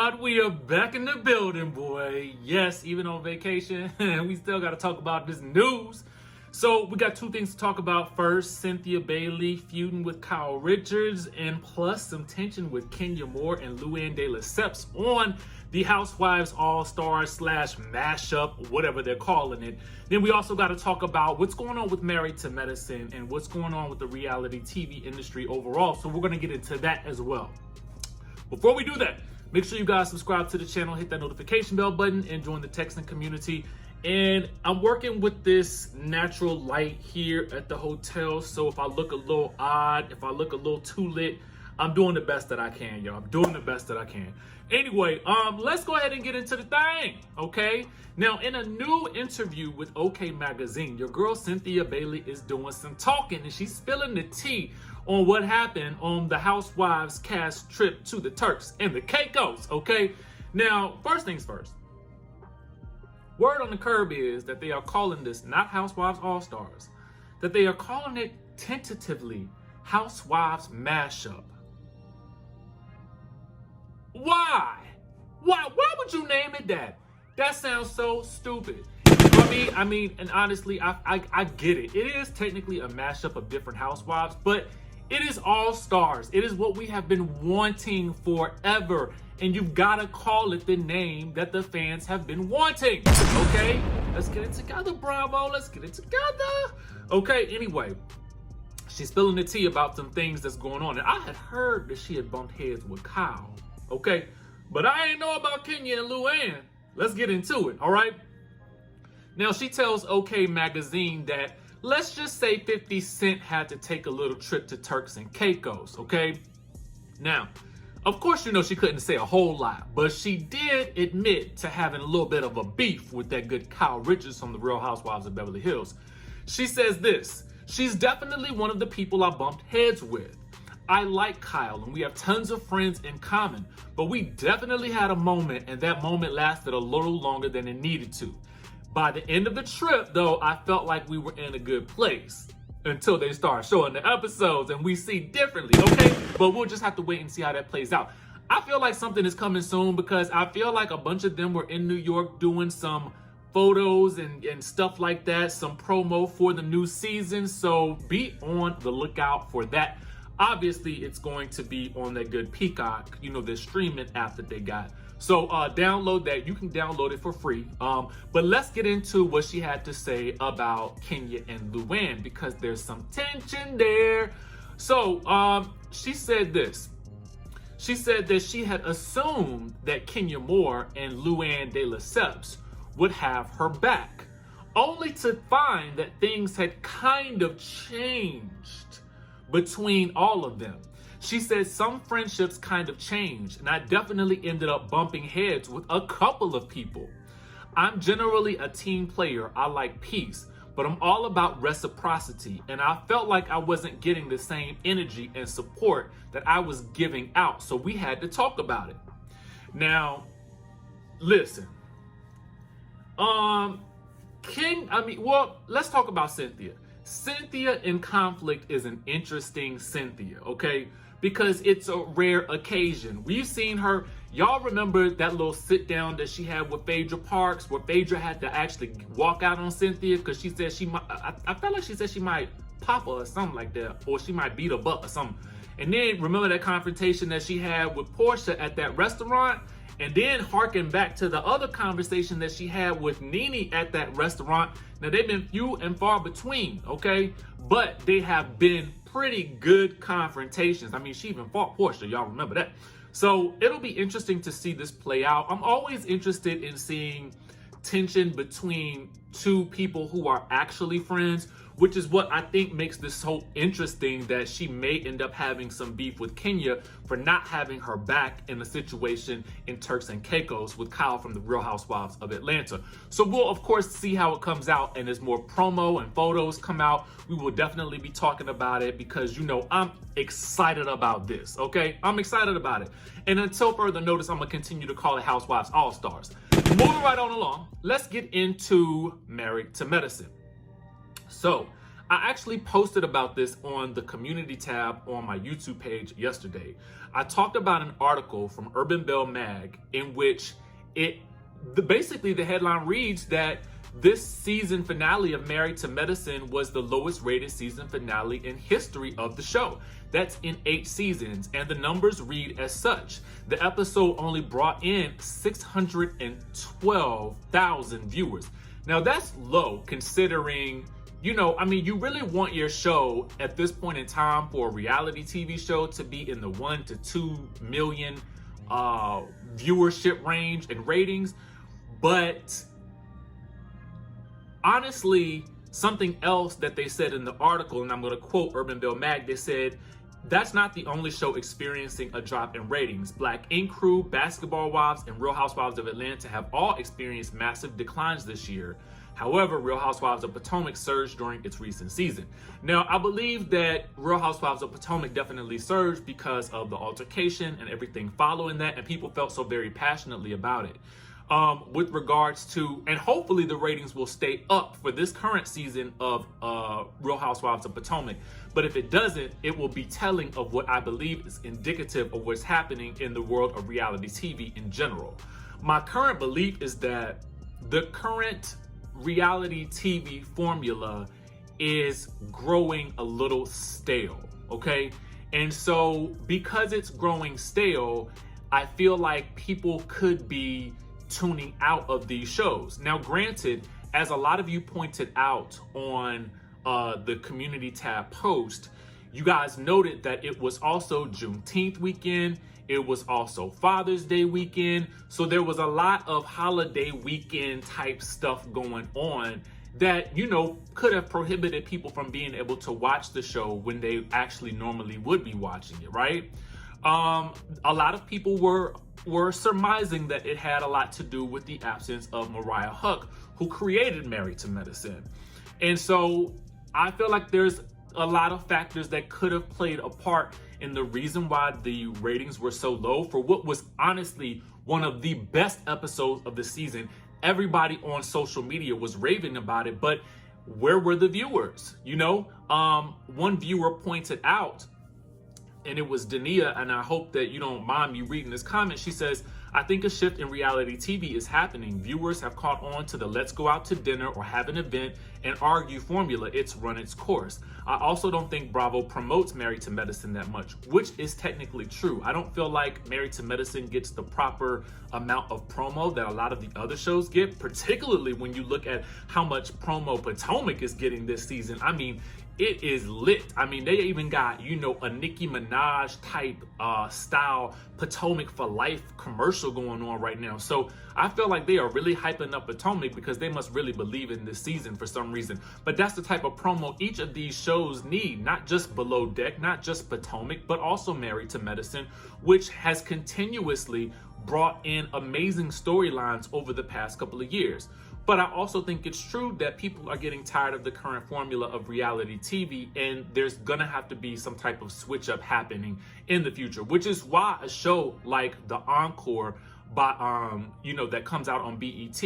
squad, we are back in the building, boy. Yes, even on vacation, we still got to talk about this news. So we got two things to talk about. First, Cynthia Bailey feuding with Kyle Richards, and plus some tension with Kenya Moore and Luann de Lesseps on the Housewives All-Stars / mashup, whatever they're calling it. Then we also got to talk about what's going on with Married to Medicine and what's going on with the reality TV industry overall. So we're going to get into that as well. Before we do that, make sure you guys subscribe to the channel, hit that notification bell button, and join the texting community. And I'm working with this natural light here at the hotel, so if I look a little odd, if I look a little too lit, I'm doing the best that I can, y'all. I'm doing the best that I can. Anyway, let's go ahead and get into the thing, okay? Now, in a new interview with OK Magazine, your girl Cynthia Bailey is doing some talking, and she's spilling the tea on what happened on the Housewives cast trip to the Turks and the Caicos, okay? Now, first things first. Word on the curb is that they are calling this not Housewives All-Stars, that they are calling it tentatively Housewives Mashup. Why? Why would you name it that? That sounds so stupid. I mean, and honestly, I get it. It is technically a mashup of different housewives, but it is all stars. It is what we have been wanting forever. And you've got to call it the name that the fans have been wanting. Okay? Let's get it together, Bravo. Let's get it together. Okay, anyway. She's spilling the tea about some things that's going on. And I had heard that she had bumped heads with Kyle. Okay? But I ain't know about Kenya and Luann. Let's get into it, all right? Now, she tells OK Magazine that let's just say 50 Cent had to take a little trip to Turks and Caicos, okay? Now, of course, you know she couldn't say a whole lot, but she did admit to having a little bit of a beef with that good Kyle Richards from the Real Housewives of Beverly Hills. She says this: she's definitely one of the people I bumped heads with. I like Kyle and we have tons of friends in common, but we definitely had a moment, and that moment lasted a little longer than it needed to. By the end of the trip, though, I felt like we were in a good place until they start showing the episodes and we see differently, okay? But we'll just have to wait and see how that plays out. I feel like something is coming soon because I feel like a bunch of them were in New York doing some photos and stuff like that, some promo for the new season. So be on the lookout for that. Obviously, it's going to be on that good Peacock, you know, the streaming app that they got. So download that. You can download it for free. But let's get into what she had to say about Kenya and Luann, because there's some tension there. So she said this. She said that she had assumed that Kenya Moore and Luann de Lesseps would have her back, only to find that things had kind of changed between all of them. She said some friendships kind of changed, and I definitely ended up bumping heads with a couple of people. I'm generally a team player. I like peace, but I'm all about reciprocity, and I felt like I wasn't getting the same energy and support that I was giving out, so we had to talk about it. Now, listen. Let's talk about Cynthia. Cynthia in conflict is an interesting Cynthia, okay? Because it's a rare occasion. We've seen her, y'all remember that little sit down that she had with Phaedra Parks, where Phaedra had to actually walk out on Cynthia because she said she might, I felt like she said she might pop her or something like that, or she might beat her butt or something. And then remember that confrontation that she had with Portia at that restaurant? And then harken back to the other conversation that she had with Nene at that restaurant. Now, they've been few and far between, okay? But they have been pretty good confrontations. I mean, she even fought Portia. Y'all remember that. So it'll be interesting to see this play out. I'm always interested in seeing tension between two people who are actually friends, which is what I think makes this so interesting, that she may end up having some beef with Kenya for not having her back in the situation in Turks and Caicos with Kyle from the Real Housewives of Atlanta. So we'll, of course, see how it comes out, and as more promo and photos come out, we will definitely be talking about it, because, you know, I'm excited about this, okay? I'm excited about it. And until further notice, I'm going to continue to call it Housewives All-Stars. Moving right on along, let's get into Married to Medicine. So, I actually posted about this on the community tab on my YouTube page yesterday. I talked about an article from Urban Belle Mag in which basically the headline reads that this season finale of Married to Medicine was the lowest rated season finale in history of the show. That's in 8 seasons, and the numbers read as such. The episode only brought in 612,000 viewers. Now that's low considering, you know, I mean, you really want your show at this point in time for a reality TV show to be in the 1 to 2 million viewership range and ratings. But honestly, something else that they said in the article, and I'm going to quote Urban Belle Mag, they said, that's not the only show experiencing a drop in ratings. Black Ink Crew, Basketball Wives, and Real Housewives of Atlanta have all experienced massive declines this year. However, Real Housewives of Potomac surged during its recent season. Now, I believe that Real Housewives of Potomac definitely surged because of the altercation and everything following that, and people felt so very passionately about it. With regards to, and hopefully the ratings will stay up for this current season of Real Housewives of Potomac. But if it doesn't, it will be telling of what I believe is indicative of what's happening in the world of reality TV in general. My current belief is that the current reality TV formula is growing a little stale, okay? And so because it's growing stale, I feel like people could be tuning out of these shows. Now, granted, as a lot of you pointed out on the community tab post, you guys noted that it was also Juneteenth weekend. It was also Father's Day weekend. So there was a lot of holiday weekend type stuff going on that, you know, could have prohibited people from being able to watch the show when they actually normally would be watching it, right? A lot of people were surmising that it had a lot to do with the absence of Mariah Huq, who created Married to Medicine. And so I feel like there's a lot of factors that could have played a part in the reason why the ratings were so low for what was honestly one of the best episodes of the season. Everybody on social media was raving about it, but where were the viewers? You know, one viewer pointed out, and it was Dania, and I hope that you don't mind me reading this comment. She says, I think a shift in reality TV is happening. Viewers have caught on to the let's go out to dinner or have an event and argue formula. It's run its course. I also don't think Bravo promotes Married to Medicine that much, which is technically true. I don't feel like Married to Medicine gets the proper amount of promo that a lot of the other shows get, particularly when you look at how much promo Potomac is getting this season. I mean, it is lit. I mean, they even got, you know, a Nicki Minaj type style Potomac for Life commercial going on right now. So I feel like they are really hyping up Potomac because they must really believe in this season for some reason. But that's the type of promo each of these shows need, not just Below Deck, not just Potomac, but also Married to Medicine, which has continuously brought in amazing storylines over the past couple of years. But I also think it's true that people are getting tired of the current formula of reality TV, and there's gonna have to be some type of switch up happening in the future, which is why a show like The Encore by you know, that comes out on BET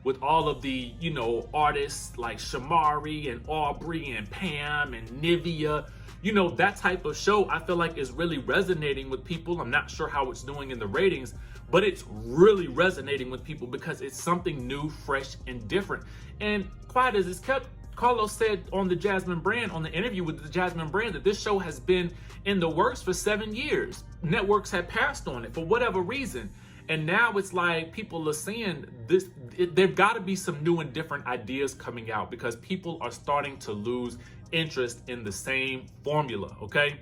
with all of the, you know, artists like Shamari and Aubrey and Pam and Nivea, you know, that type of show I feel like is really resonating with people. I'm not sure how it's doing in the ratings, but it's really resonating with people because it's something new, fresh, and different. And quiet as it's kept, Carlos said on the Jasmine Brand, on the interview with the Jasmine Brand, that this show has been in the works for 7 years. Networks had passed on it for whatever reason. And now it's like people are saying this, there've got to be some new and different ideas coming out because people are starting to lose interest in the same formula, okay?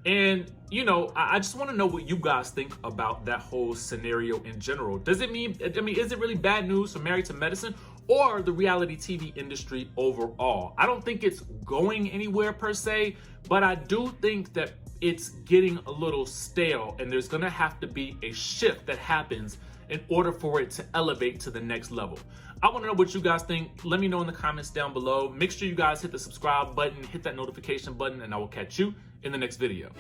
And, you know, I just want to know what you guys think about that whole scenario in general. Does it mean, I mean, is it really bad news for Married to Medicine or the reality TV industry overall? I don't think it's going anywhere per se, but I do think that it's getting a little stale and there's going to have to be a shift that happens in order for it to elevate to the next level. I want to know what you guys think. Let me know in the comments down below. Make sure you guys hit the subscribe button, hit that notification button, and I will catch you in the next video.